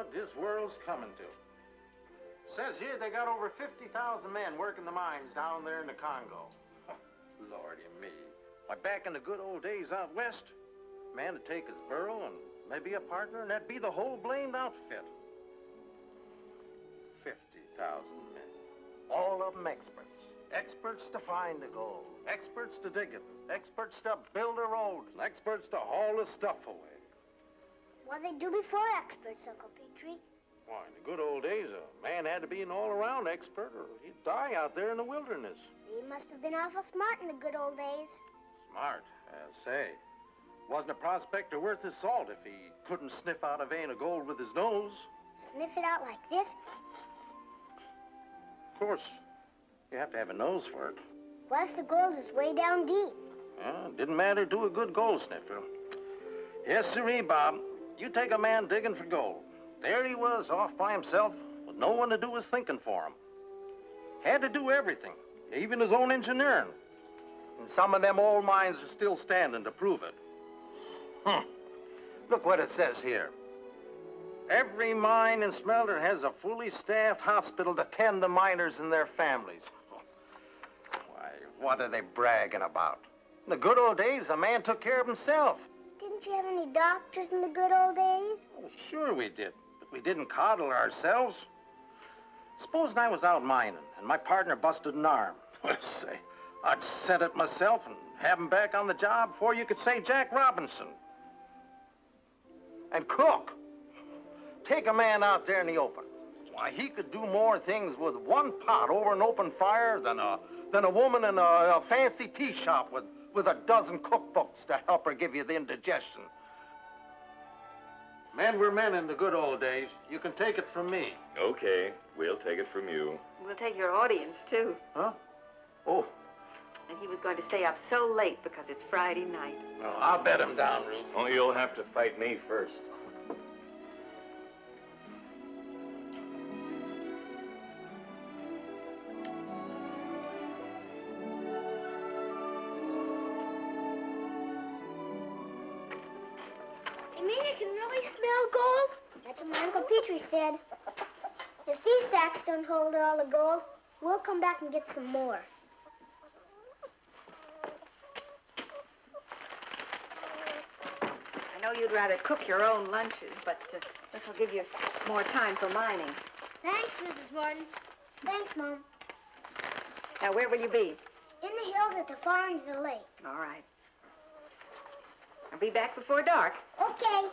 what this world's coming to. Says here they got over 50,000 men working the mines down there in the Congo. Lordy me. Why, back in the good old days out west, a man would take his burro and maybe a partner, and that'd be the whole blamed outfit. 50,000 men. All of them experts. Experts to find the gold. Experts to dig it. Experts to build the roads. And experts to haul the stuff away. What did they do before experts, Uncle Petrie? Why, in the good old days, a man had to be an all-around expert or he'd die out there in the wilderness. He must have been awful smart in the good old days. Smart, I'll say. Wasn't a prospector worth his salt if he couldn't sniff out a vein of gold with his nose. Sniff it out like this? Of course, you have to have a nose for it. What if the gold is way down deep? Didn't matter to a good gold sniffer. Yes, sirree, Bob. You take a man digging for gold. There he was, off by himself, with no one to do his thinking for him. Had to do everything, even his own engineering. And some of them old mines are still standing to prove it. Look what it says here. Every mine and smelter has a fully staffed hospital to tend the miners and their families. Why, what are they bragging about? In the good old days, a man took care of himself. Didn't you have any doctors in the good old days? Oh, sure we did, but we didn't coddle ourselves. Supposing I was out mining and my partner busted an arm. Say, I'd set it myself and have him back on the job before you could say Jack Robinson. And cook. Take a man out there in the open. Why, he could do more things with one pot over an open fire than a woman in a fancy tea shop with a dozen cookbooks to help her give you the indigestion. Men were men in the good old days. You can take it from me. Okay, we'll take it from you. We'll take your audience, too. Huh? Oh. And he was going to stay up so late because it's Friday night. Well, I'll bet him down, Ruth. Oh, you'll have to fight me first. You mean you can really smell gold? That's what my Uncle Petrie said. If these sacks don't hold all the gold, we'll come back and get some more. I know you'd rather cook your own lunches, but this will give you more time for mining. Thanks, Mrs. Martin. Thanks, Mom. Now, where will you be? In the hills at the far end of the lake. All right. I'll be back before dark. Okay.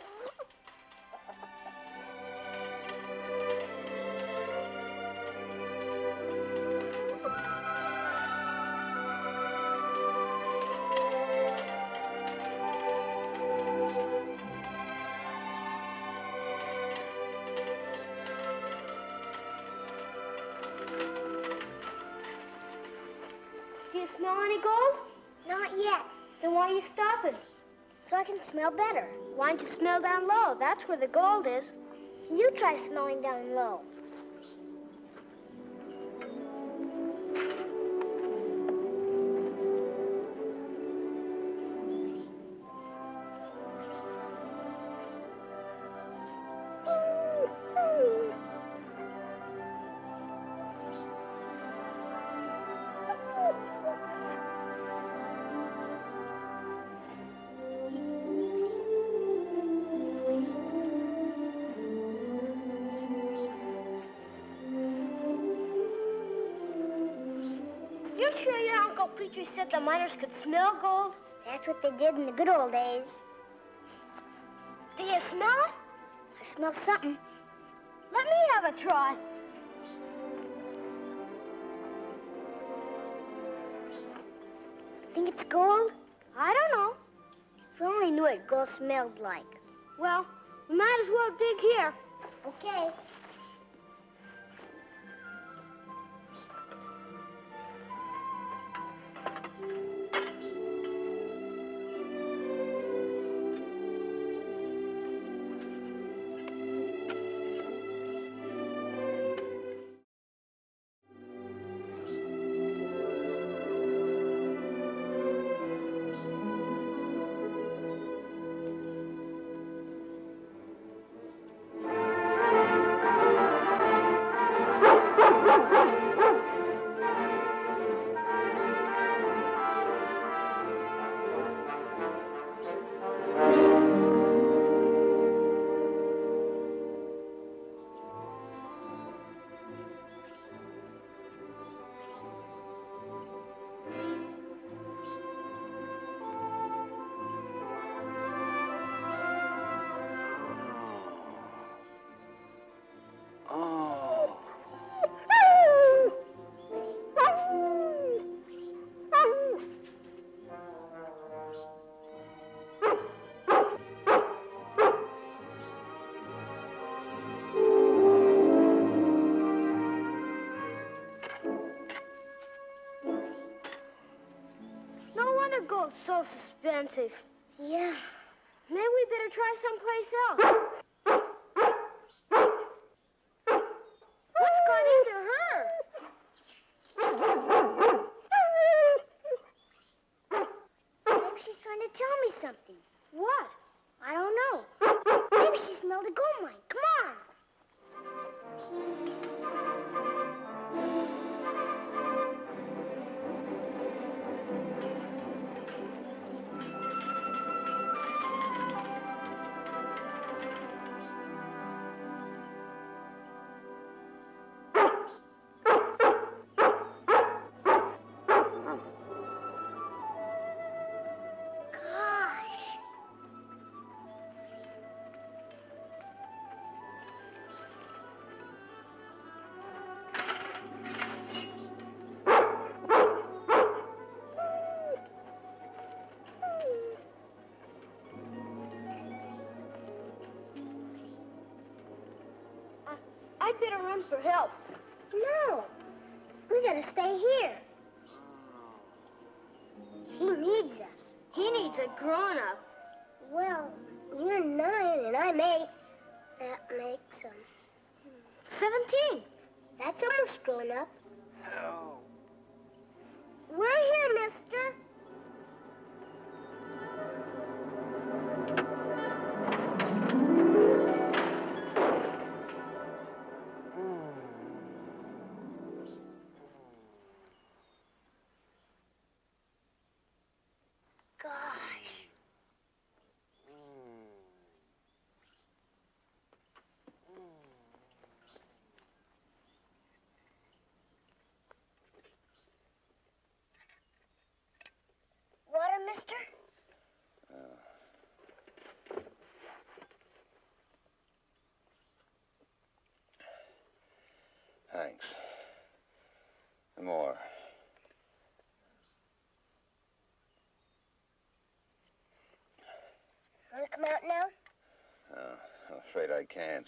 Do you smell any gold? Not yet. Then why are you stopping? So I can smell better. Why don't you smell down low? That's where the gold is. You try smelling down low. You sure your Uncle Petrie said the miners could smell gold? That's what they did in the good old days. Do you smell it? I smell something. Let me have a try. Think it's gold? I don't know. If we only knew what gold smelled like. Well, we might as well dig here. Okay. so suspensive. Yeah. Maybe we better try someplace else. What's got into her? Maybe she's trying to tell me something. What? I don't know. Maybe she smelled a gold mine. Come on. I'd better run for help. No. We gotta stay here. He needs us. He needs a grown-up. Well, you're 9 and I'm 8. That makes 17. That's almost grown up. Oh. We're here, mister. Water, mister? Thanks. More. Want to come out now? I'm afraid I can't.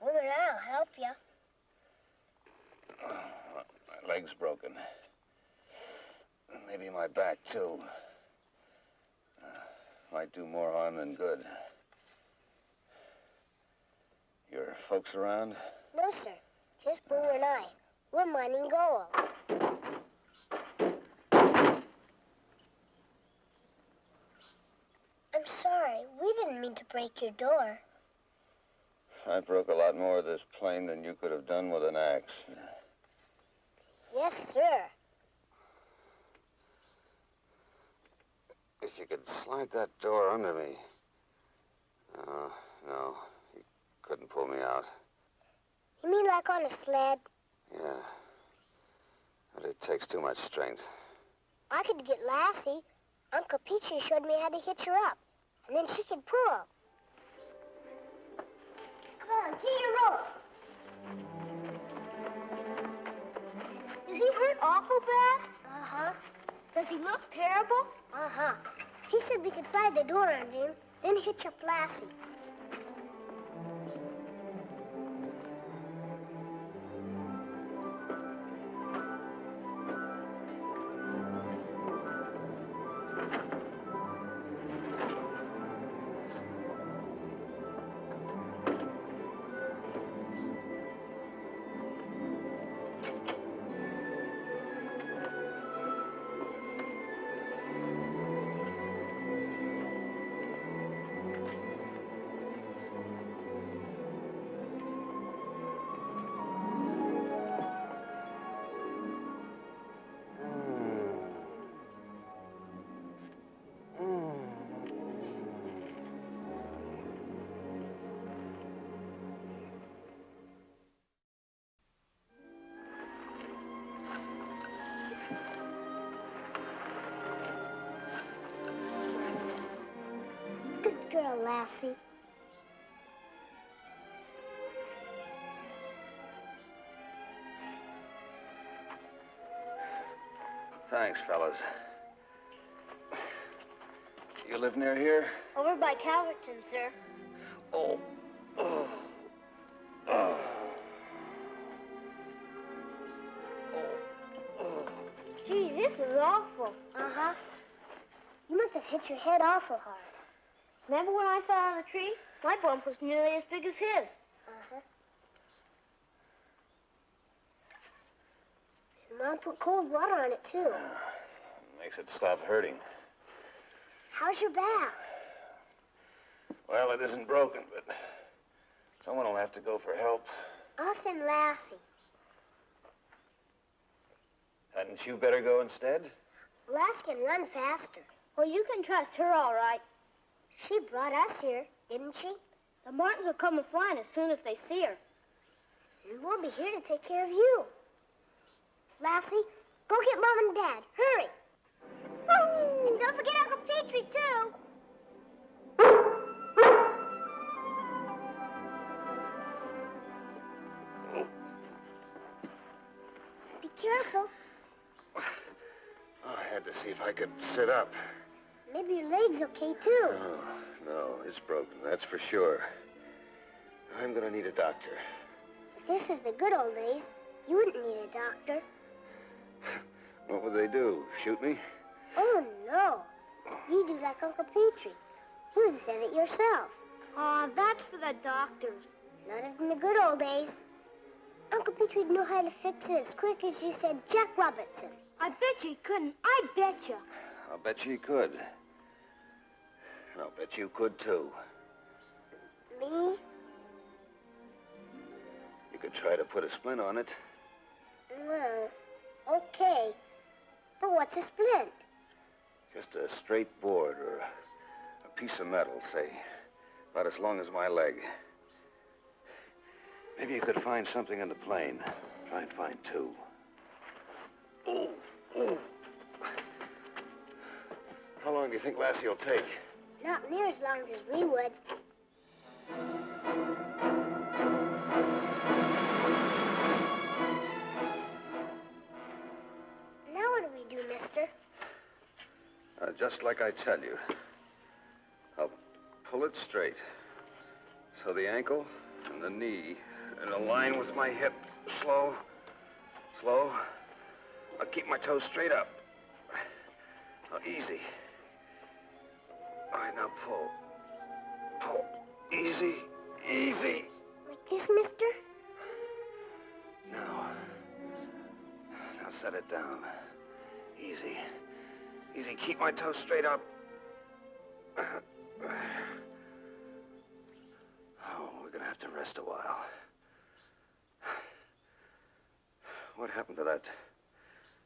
Boomer and I'll help you. My leg's broken. Maybe my back, too. Might do more harm than good. Your folks around? No, sir. Just Boomer and I. We're mining gold. I'm sorry. We didn't mean to break your door. I broke a lot more of this plane than you could have done with an axe. Yes, sir. If you could slide that door under me. No, you couldn't pull me out. You mean like on a sled? Yeah. But it takes too much strength. I could get Lassie. Uncle Petrie showed me how to hitch her up. And then she could pull. Come on, get your rope. Is he hurt awful bad? Uh-huh. Does he look terrible? Uh-huh. He said we could slide the door under him, then hitch up Lassie. Good girl, Lassie. Thanks, fellas. You live near here? Over by Calverton, sir. Oh. Oh. Oh. Gee, this is awful. Uh-huh. You hit your head awful hard. Remember when I fell out of the tree? My bump was nearly as big as his. Uh-huh. Mom put cold water on it, too. Makes it stop hurting. How's your back? Well, it isn't broken, but someone will have to go for help. Us and Lassie. Hadn't you better go instead? Lassie can run faster. Well, you can trust her, all right. She brought us here, didn't she? The Martins will come flying as soon as they see her. And we'll be here to take care of you. Lassie, go get Mom and Dad. Hurry. And don't forget Uncle Petrie, too. Be careful. I had to see if I could sit up. Maybe your leg's okay, too. Oh, no, it's broken, that's for sure. I'm gonna need a doctor. If this is the good old days, you wouldn't need a doctor. What would they do? Shoot me? Oh, no. You do like Uncle Petrie. You said it yourself. Aw, that's for the doctors. Not in the good old days. Uncle Petrie would know how to fix it as quick as you said Jack Robertson. I bet you he couldn't. I bet you. I'll bet you could. And I'll bet you could, too. Me? You could try to put a splint on it. Well, okay. But what's a splint? Just a straight board or a piece of metal, say, about as long as my leg. Maybe you could find something in the plane. Try and find two. Oh, oh. How long do you think Lassie will take? Not near as long as we would. Now what do we do, mister? Just like I tell you. I'll pull it straight. So the ankle and the knee in a line with my hip. Slow, slow. I'll keep my toes straight up. Now, easy. All right, now pull. Pull. Easy, easy. Like this, mister? Now set it down. Easy. Easy, keep my toes straight up. Oh, we're gonna have to rest a while. What happened to that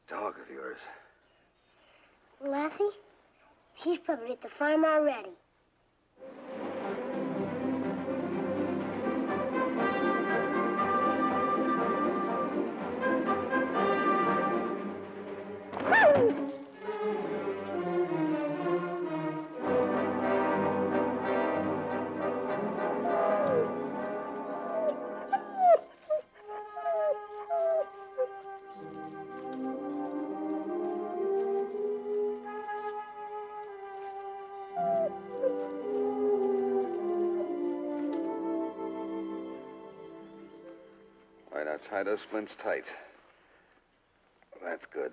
dog of yours? Lassie? She's probably at the farm already. All right, now tie those splints tight. That's good.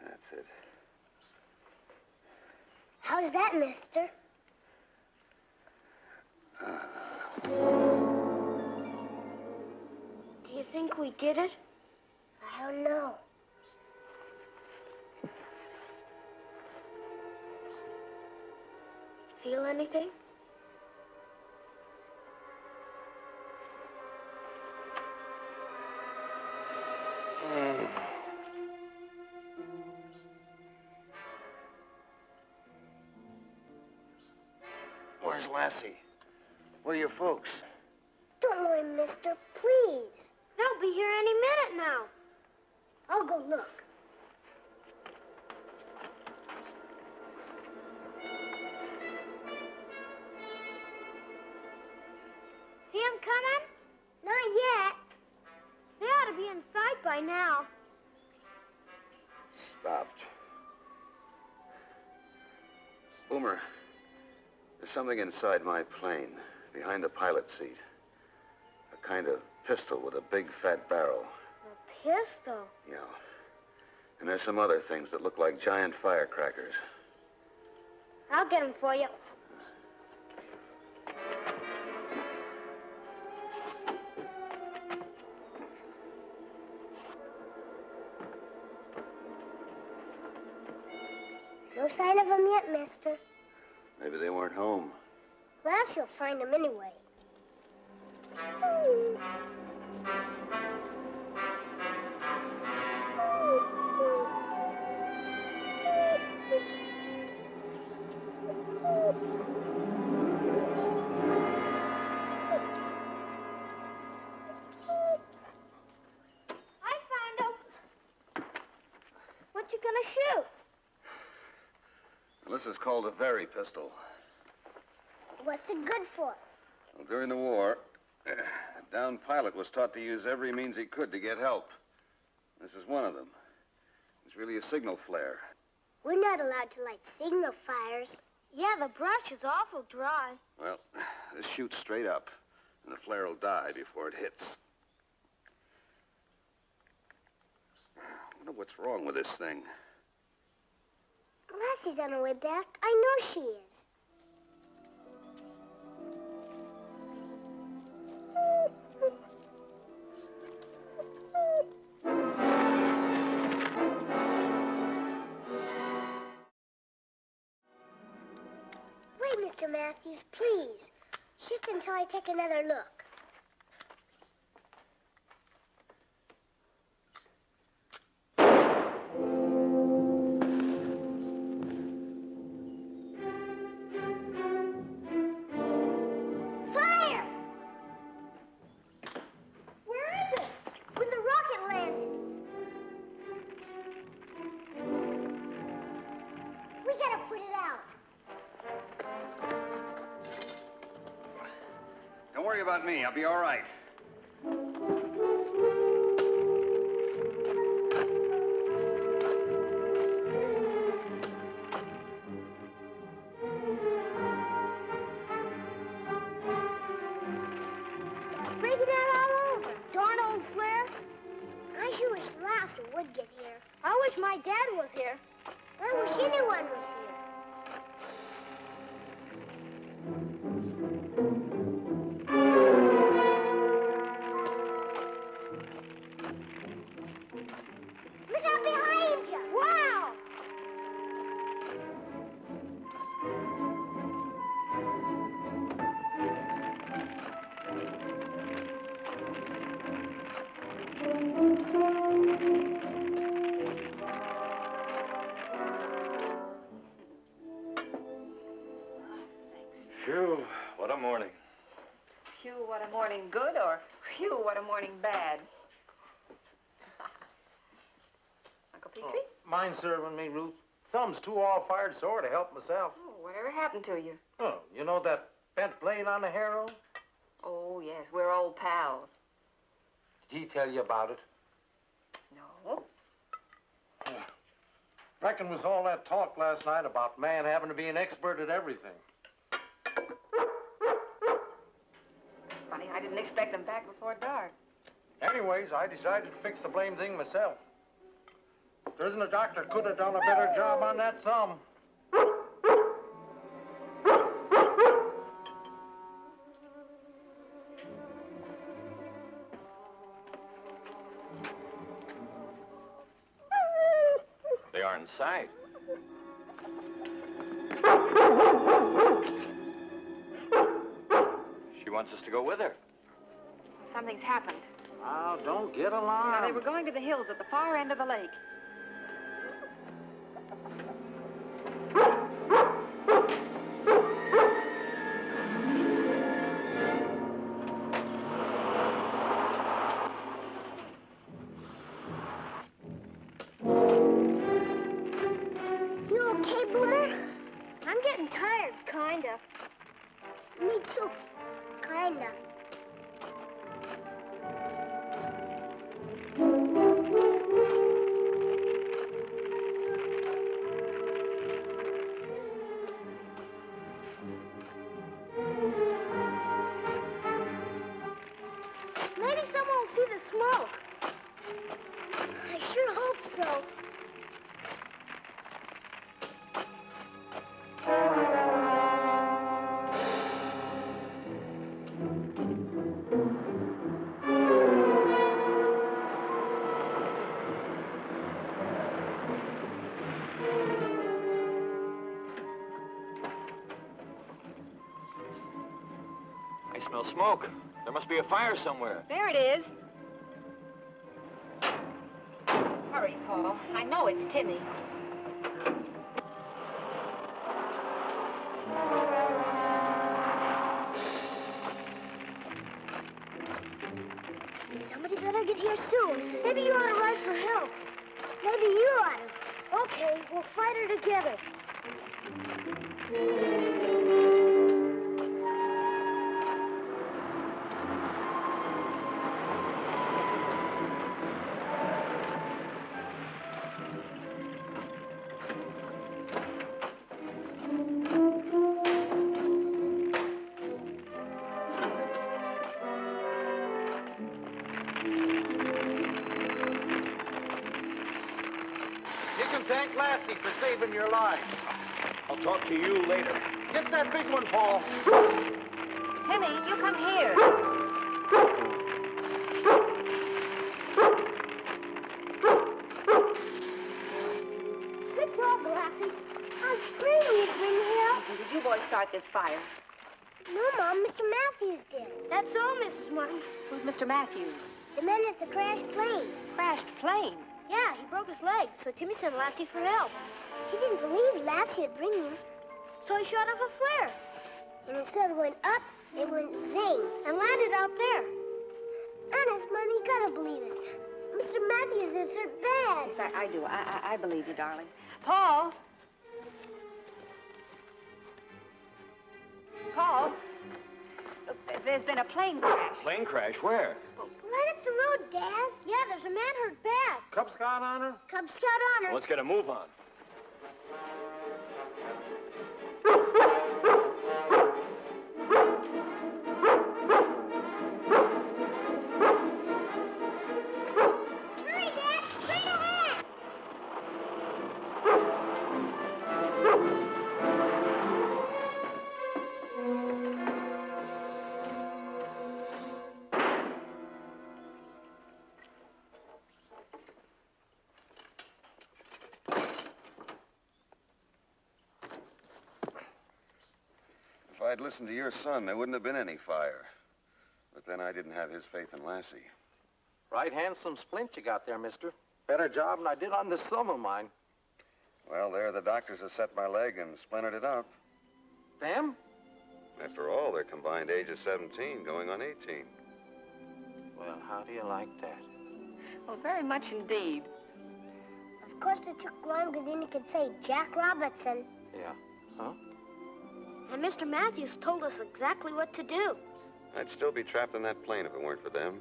That's it. How's that, mister? Do you think we did it? I don't know. Feel anything? Where's Lassie? Where are your folks? Don't worry, mister, please. They'll be here any minute now. I'll go look. See them coming? Not yet. They ought to be in sight by now. Stopped. Boomer, there's something inside my plane, behind the pilot seat. A kind of pistol with a big, fat barrel. A pistol? Yeah. And there's some other things that look like giant firecrackers. I'll get them for you. No sign of them yet, mister. Maybe they weren't home. Lassie will find them anyway. I found them. What you gonna shoot? Well, this is called a very pistol. What's it good for? Well, during the war, a downed pilot was taught to use every means he could to get help. This is one of them. It's really a signal flare. We're not allowed to light signal fires. Yeah, the brush is awful dry. Well, this shoots straight up, and the flare will die before it hits. I wonder what's wrong with this thing. Lassie's on her way back. I know she is. Wait, Mr. Matthews, please. Just until I take another look. Don't worry about me. I'll be all right. Breaking out all over. Darn old flare. I sure wish Lassie would get here. I wish my dad was here. I wish anyone was here. Look out behind you! Wow! Phew, what a morning. Phew, what a morning good, or phew, what a morning bad. Uncle Petrie? Mind serving me, Ruth. Thumb's too all-fired sore to help myself. Oh, whatever happened to you? Oh, you know that bent blade on the harrow? Oh, yes, we're old pals. Did he tell you about it? No. Reckon was all that talk last night about man having to be an expert at everything. Funny, I didn't expect them back before dark. Anyways, I decided to fix the blame thing myself. There isn't a doctor could have done a better job on that thumb. They aren't in sight. She wants us to go with her. Something's happened. Now, don't get Now, alarmed. they were going to the hills at the far end of the lake. You okay, Boomer? I'm getting tired, kinda. Me too, kinda. Maybe someone will see the smoke. I sure hope so. smell smoke. There must be a fire somewhere. There it is. Hurry, Paul. I know it's Timmy. Somebody better get here soon. Maybe you ought to ride for help. Maybe you ought to. Okay, we'll fight her together. You can thank Lassie for saving your lives. I'll talk to you later. Get that big one, Paul. Timmy, you come here. Good job, Lassie. I'm screaming you'd bring me help. Did you boys start this fire? No, Mom, Mr. Matthews did. That's all, Mrs. Martin. Who's Mr. Matthews? The men at the crashed plane. Crashed plane. Yeah, he broke his leg, so Timmy sent Lassie for help. He didn't believe Lassie would bring him, so he shot off a flare. And instead of going up, it went zing and landed out there. Honest, Mom, you gotta believe us. Mr. Matthews is hurt bad. In fact, I do. I believe you, darling. Paul. Paul. There's been a plane crash. Plane crash? Where? Right up the road, Dad. Yeah, there's a man hurt bad. Cub Scout honor? Cub Scout honor. Let's get a move on. Hurry, Dad. Straight ahead. If I'd listened to your son, there wouldn't have been any fire. But then I didn't have his faith in Lassie. Right handsome splint you got there, mister. Better job than I did on this thumb of mine. Well, there the doctors have set my leg and splintered it up. Them? After all, their combined age is 17, going on 18. Well, how do you like that? Well, very much indeed. Of course, it took longer than you could say Jack Robinson. Yeah. Huh? And Mr. Matthews told us exactly what to do. I'd still be trapped in that plane if it weren't for them.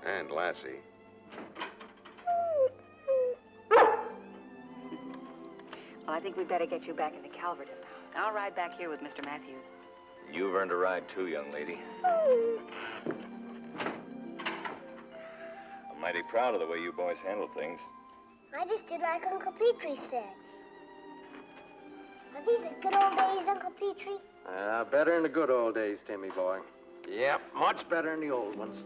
And Lassie. Well, I think we'd better get you back into Calverton now. I'll ride back here with Mr. Matthews. You've earned a ride too, young lady. I'm mighty proud of the way you boys handled things. I just did like Uncle Petrie said. Are these the good old days, Uncle Petrie? Better in the good old days, Timmy boy. Yep, much better than the old ones.